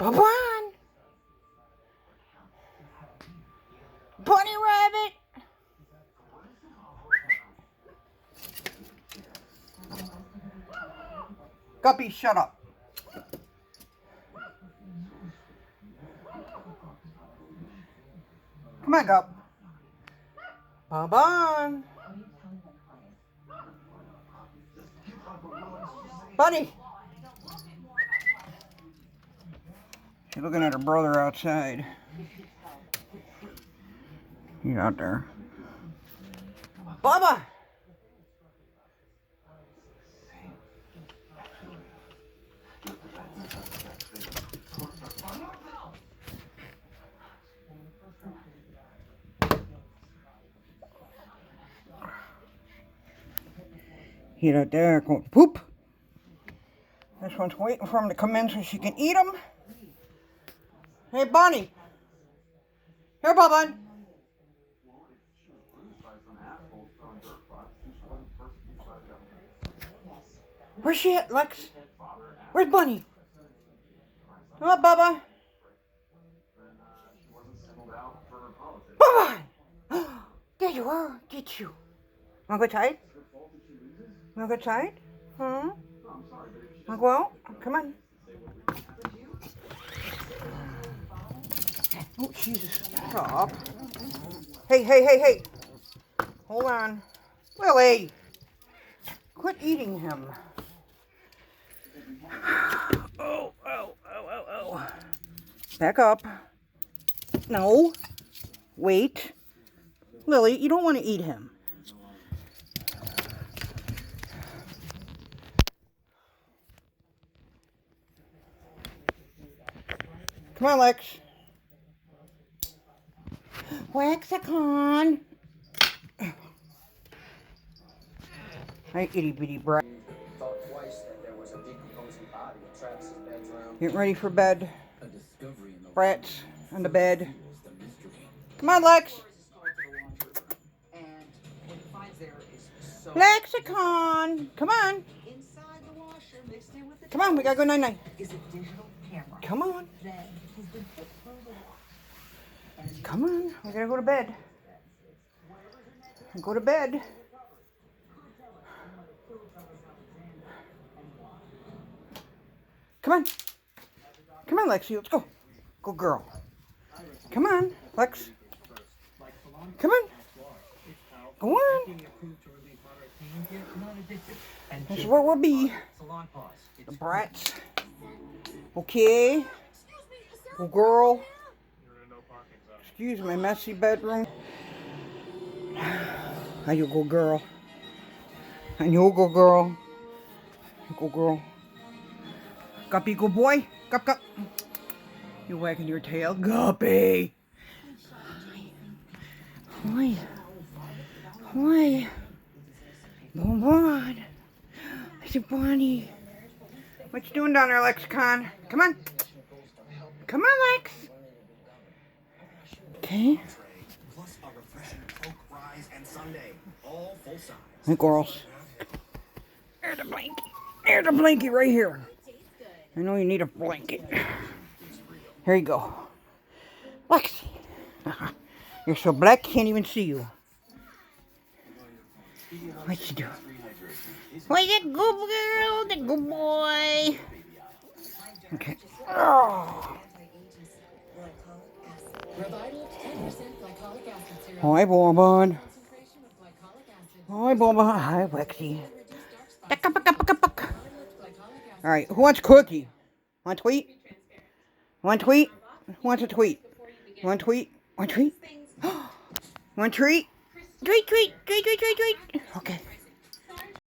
Come on. Bunny rabbit. Guppy, shut up. Come on, Gup. Bye-bye. Bunny. She's looking at her brother outside. He's out there. Bubba! He's out there going poop. This one's waiting for him to come in so she can eat him. Hey, Bonnie. Here, Bubba. Where's she at, Lex? Where's Bunny? Come on, Bubba. Bubba! There you are. Get you. Wanna go outside? Wanna go outside? Huh? Wanna go out? Come on. Oh, Jesus. Stop. Hey. Hold on. Lily! Quit eating him. Oh. Back up. No. Wait. Lily, you don't want to eat him. Come on, Lex. Waxicon. Hi, itty bitty brat. Getting ready for bed. Brats on the bed. Come on, Lex. Lexicon. Come on. Come on, we gotta go night-night. Come on. Come on, we gotta go to bed. Go to bed. Come on. Come on, Lexie, let's go. Go girl. Come on, Lex. Come on. Go on. This is where we'll be. The brats. Okay. Go girl. Excuse my messy bedroom. How you go, girl? And you go, girl. Go, girl. Guppy, go boy. Gup. You wagging your tail, Guppy. Why? Come on. It's a bunny. What you doing down there, Lexicon? Come on. Come on, Lex. Okay. Hey, girls. There's a blanket. There's a blanket right here. I know you need a blanket. Here you go. Lexie. You're so black, can't even see you. What you doing? What's a good girl, the good boy? Okay. Oh. Hi, Bourbon. Hi, Bourbon. Hi, Lexie. All right, who wants cookie? Want tweet? Want tweet? Who wants a tweet? Want tweet? Want treat? Want treat? Treat. Okay.